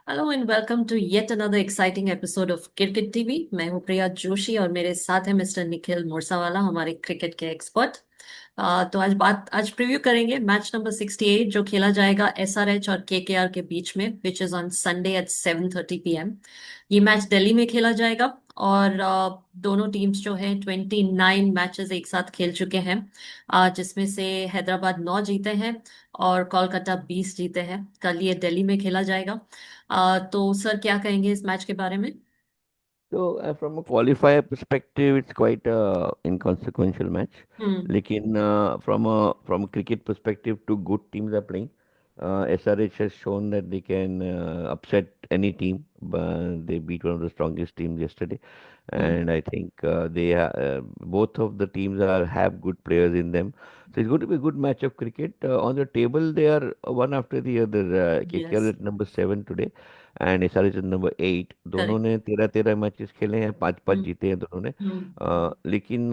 Hello and welcome to yet another exciting episode of cricket TV. मैं हूं प्रिया जोशी और मेरे साथ है मिस्टर निखिल मुरसावाला, हमारे क्रिकेट के एक्सपर्ट। तो आज प्रीव्यू करेंगे मैच नंबर 68 जो खेला जाएगा एसआरएच और केकेआर के बीच में, which is on Sunday at 7:30 p.m. ये मैच दिल्ली में खेला जाएगा। और दोनों टीम्स जो हैं 29 मैचेस एक साथ खेल चुके हैं, जिसमें से हैदराबाद 9 जीते हैं और कोलकाता 20 जीते हैं। कल ये दिल्ली में खेला जाएगा। तो सर क्या कहेंगे इस मैच के बारे में? From a qualifier perspective, it's quite a inconsequential match. हम्म। लेकिन from a cricket perspective, two good teams are playing. SRH has shown that they can upset any team. They beat one of the strongest teams yesterday, hmm. and I think both of the teams are have good players in them. So it's going to be a good match of cricket. On the table, they are one after the other. KKR yes. is at number 7 today and SRH number 8। दोनों correct. ने 13-13 matches खेले हैं, 5-5 हम्म। जीते हैं दोनों ने। हम्म। लेकिन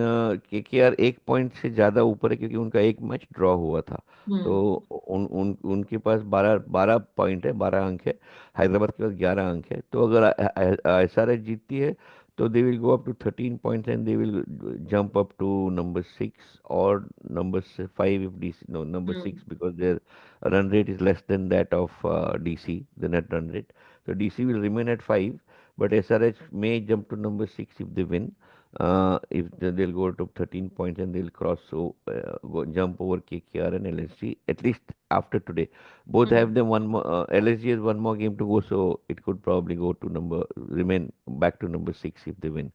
KKR एक पॉइंट से ज़्यादा ऊपर है क्योंकि उनका एक मैच ड्रॉ हुआ था। तो हम्म। उनके पास 12 पॉइंट है, 12 अंक है। हैदराबाद के पास 11 अंक है। तो अगर एसआरएच जीतती है तो they will go up to 13 points and they will jump up to number 6 और number 5 if DC, no, number hmm. 6 because their run rate is less than that of DC, the net run rate. So DC will remain at 5, but SRH may jump to number 6 if they win. If they'll go to 13 points and they'll cross, so jump over KKR and LSG at least after today. Both hmm. have them one more. LSG has one more game to go, so it could probably go to remain back to number 6 if they win.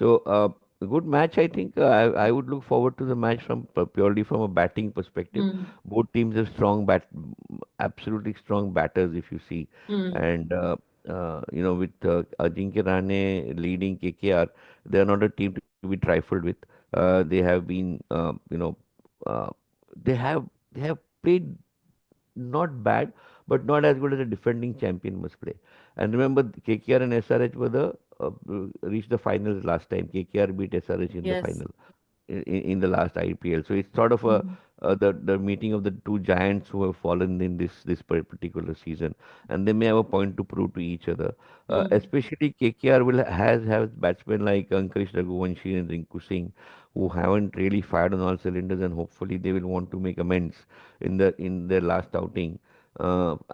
So a good match, I think. I would look forward to the match from purely from a batting perspective. Hmm. Both teams have absolutely strong batters if you see, hmm. and with Ajinkya Rahane leading KKR, they are not a team to be trifled with. They have been, uh, they have they have played not bad, but not as good as a defending champion must play. And remember, KKR and SRH were the reached the finals last time. KKR beat SRH in the yes. final in the last IPL. So it's sort of a hmm. the meeting of the two giants who have fallen in this particular season, and they may have a point to prove to each other. Hmm. Especially KKR will has batsmen like Ankush Raghuvanshi and Rinku Singh, who haven't really fired on all cylinders, and hopefully they will want to make amends in their last outing.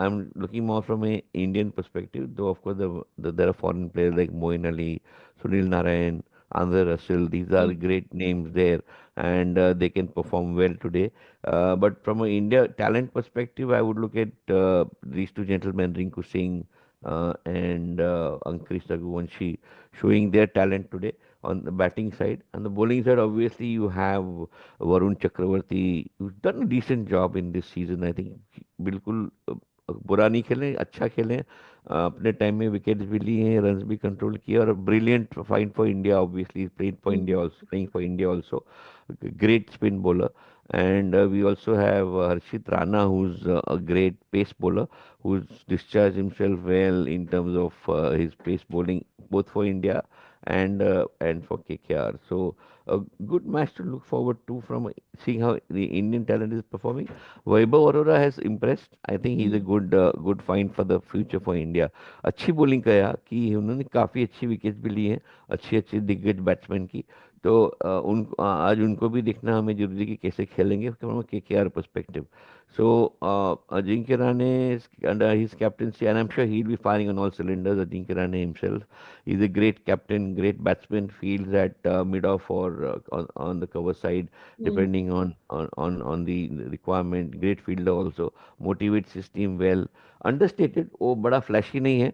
I'm looking more from a Indian perspective, though of course there are foreign players like Moeen Ali, Sunil Narayan, Andre Russell. These are hmm. great names there, and they can perform well today. But from an India talent perspective, I would look at these two gentlemen, Rinku Singh and Ankush Raghuvanshi, showing their talent today on the batting side. On the bowling side, obviously, you have Varun Chakravarti, who's done a decent job in this season. I think बिल्कुल बुरा नहीं खेले, अच्छा खेले। अपने time में wickets भी लिए हैं, रन्स भी कंट्रोल किए, और brilliant fine for India, obviously playing for India hmm. Also, playing for India also, great spin bowler. And we also have Harshit Rana, who's a great pace bowler, who's discharged himself well in terms of his pace bowling, both for India and for KKR. So a good match to look forward to from seeing how the Indian talent is performing. Vaibhav Arora has impressed. I think he's a hmm. good find for the future for India. अच्छी bowling किया कि उन्होंने काफ़ी अच्छी wicket भी ली हैं, अच्छी अच्छी दिग्गज बैट्समैन की। तो आज उनको भी देखना हमें जरूरी है कि कैसे खेलेंगे from KKR perspective. So Ajinkya Rahane is under his captaincy, and I'm sure he'll be firing on all cylinders. Ajinkya Rahane himself, he's a great captain, great batsman. Fields at mid off or on the cover side, hmm. depending on the requirement. Great fielder also, motivates his team well. Understated, वो बड़ा flashy नहीं है।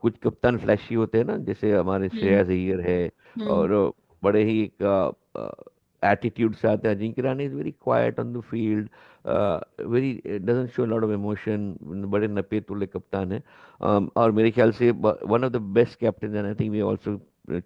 कुछ कप्तान flashy होते हैं ना, जैसे हमारे हम्म। श्रेयस अय्यर है, हम्म। और बड़े ही एटीट्यूड से आते हैं। Ajinkya Rahane is very quiet on the field, very doesn't show lot of emotion. बड़े नपे तुले कप्तान है। और मेरे ख्याल से one of the best captain, and I think we also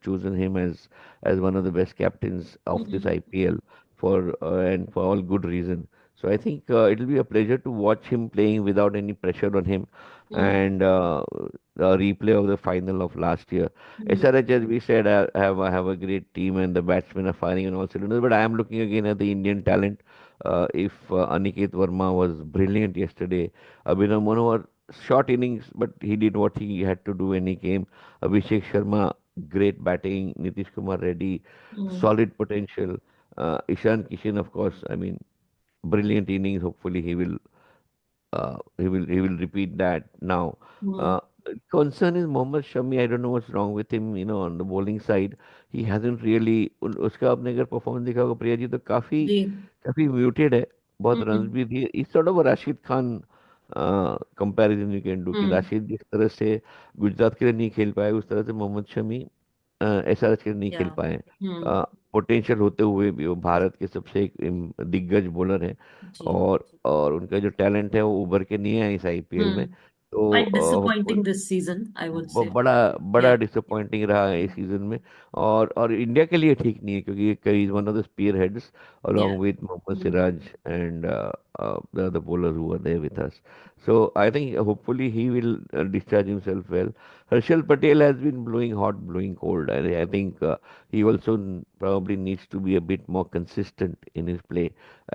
chosen him as one of the best captains of this hmm. IPL for and for all good reason. So I think it'll be a pleasure to watch him playing without any pressure on him, hmm. and a replay of the final of last year. Hmm. SRH, as we said, have a great team and the batsmen are firing on all cylinders. But I am looking again at the Indian talent. If Aniket Verma was brilliant yesterday, Abhinav Manohar short innings, but he did what he had to do when he came. Abhishek Sharma, great batting. Nitish Kumar Reddy, Mm, solid potential. Ishan Kishan, of course, I mean, brilliant innings. Hopefully, he will repeat that now. mm, Uh, Concern is Mohammad Shami. I don't know what's wrong with him. On the bowling side, he hasn't really. उसका आपने अगर performance देखा होगा प्रिया जी, तो काफी जी। काफी muted है. बहुत रन हम्म, भी दिए. इस sort of Rashid Khan comparison you can do कि हम्म, राशिद जिस तरह से गुजरात के लिए नहीं खेल पाए, उस तरह से मोहम्मद शमी एसआरएच के लिए नहीं या। खेल पाए. हम्म, पोटेंशियल होते हुए भी वो भारत के सबसे एक दिग्गज बॉलर हैं. जी। और उनका जो टैलेंट है वो उभर के नहीं आया इस आईपीएल में. हम्म। तो quite disappointing this season, I would say. बड़ा या। बड़ा डिसअपॉइंटिंग रहा है इस सीजन में. और इंडिया के लिए ठीक नहीं है, क्योंकि कई one of the spear heads या। along with Mohammad Siraj and the other bowlers who were there with us. So I think hopefully he will discharge himself well. Harshal Patel has been blowing hot, blowing cold. I think he also probably needs to be a bit more consistent in his play.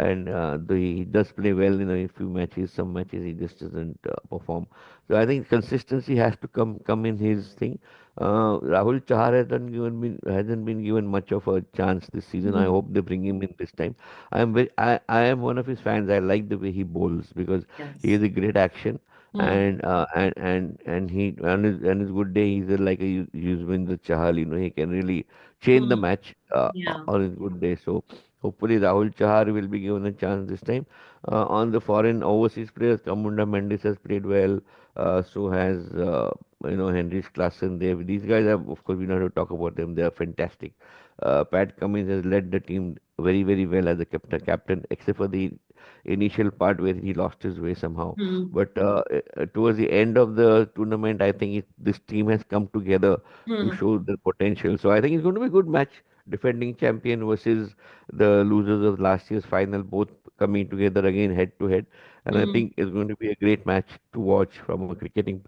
And though he does play well in a few matches, some matches he just doesn't perform. So I think consistency has to come in his thing. Rahul Chahar hasn't been given much of a chance this season. I hmm, hope they bring him in this time. I am one of his fans. I like the way he bowls because he yes. has a great action. Hmm, And his good day, he's like a Yuzvendra Chahal. He can really change the hmm, match या। on his good day. So hopefully Rahul Chahar will be given a chance this time. On the foreign overseas players, Kamunda Mendes has played well. So has Henrich Klassen. These guys are, of course, we don't have to talk about them. They are fantastic. Pat Cummins has led the team very, very well as a captain, except for the initial part where he lost his way somehow. Hmm, But towards the end of the tournament, I think this team has come together to hmm, show their potential. So I think it's going to be a good match. Defending champion versus the losers of last year's final, both coming together again head to head. And I hmm, think it's going to be a great match to watch from a cricketing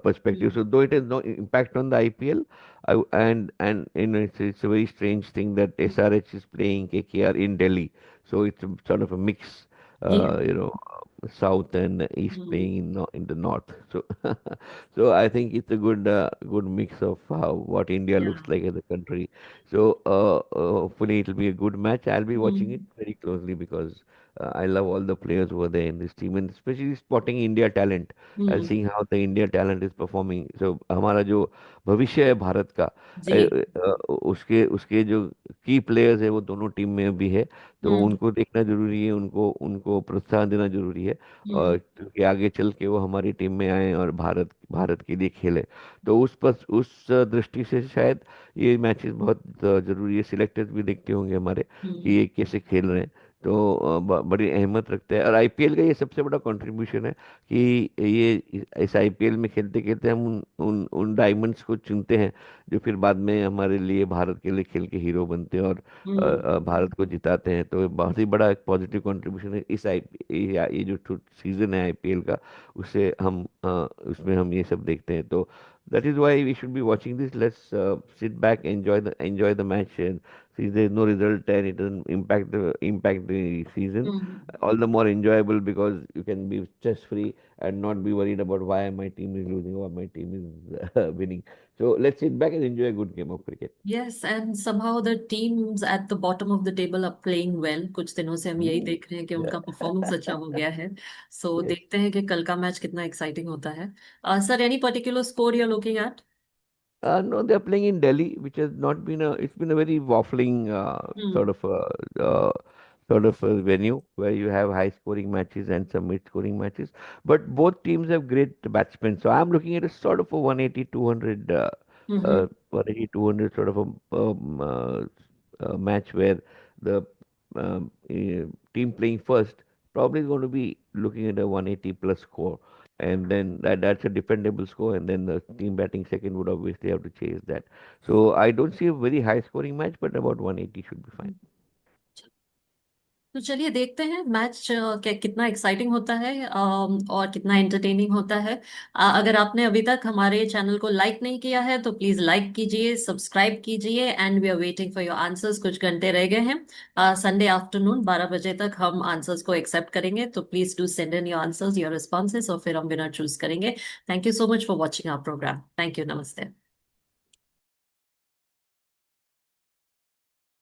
perspective. Hmm, So though it has no impact on the IPL, and it's a very strange thing that SRH is playing KKR in Delhi. So it's sort of a mix, या। uh, you know, south and east hmm, playing in the north. So so I think it's a good mix of what India या। looks like as a country. So hopefully it'll be a good match. I'll be watching it hmm, very closely because I love all the players who are there in this team, and especially spotting India talent and hmm, seeing how the India talent is performing. So हमारा जो भविष्य है भारत का, जी। उसके उसके जो की players है वो दोनों टीम में भी है. तो हम्म, उनको देखना जरूरी है, उनको उनको प्रोत्साहन देना जरूरी है. और हम्म, क्योंकि आगे चल के वो हमारी टीम में आए और भारत भारत के लिए खेले. तो उस दृष्टि से शायद ये मैचेस बहुत जरूरी है. सिलेक्टर्स भी देखते होंगे हमारे कि हम्म, ये कैसे खेल रहे हैं. तो बड़ी अहमियत रखते हैं. और आईपीएल का ये सबसे बड़ा कंट्रीब्यूशन है कि ये इस आईपीएल में खेलते खेलते हम उन डायमंड्स को चुनते हैं जो फिर बाद में हमारे लिए भारत के लिए खेल के हीरो बनते हैं और हम्म, भारत को जिताते हैं. तो ये बहुत ही बड़ा एक पॉजिटिव कंट्रीब्यूशन है इस आई ये जो सीजन है आईपीएल का. उसमें हम ये सब देखते हैं. तो that is why we should be watching this. Let's sit back, enjoy the match, and see there's no result and it doesn't impact the season. Hmm, All the more enjoyable because you can be stress free and not be worried about why my team is losing or my team is winning. So let's sit back and enjoy a good game of cricket. Yes. And somehow the teams at the bottom of the table are playing well. कुछ दिनों से हम यही Mm, देख रहे हैं कि yeah. उनका परफॉर्मेंस अच्छा हो गया है। सो Yes. देखते हैं कि कल का मैच कितना एक्साइटिंग होता है। Sir, any particular score you are looking at? No, they're playing in Delhi, which has not been it's been a very waffling hmm, uh, sort of a venue where you have high scoring matches and some mid scoring matches. But both teams have great batsmen. So I'm looking at a sort of a 180, 200, 180, 200 sort of a match where the team playing first probably is going to be looking at a 180 plus score, and then that's a defendable score, and then the team batting second would obviously have to chase that. So I don't see a very high scoring match, but about 180 should be fine. हम्म। तो चलिए देखते हैं match कितना exciting होता है, और कितना entertaining होता है। अगर आपने अभी तक हमारे चैनल को लाइक नहीं किया है तो प्लीज लाइक कीजिए, सब्सक्राइब कीजिए, and we are waiting for your answers. कुछ घंटे रह गए हैं, संडे आफ्टरनून 12 बजे तक हम आंसर्स को एक्सेप्ट करेंगे, तो please do send in your answers, your responses, और फिर हम विनर चूज करेंगे। Thank you so much for watching our program. Thank you, नमस्ते।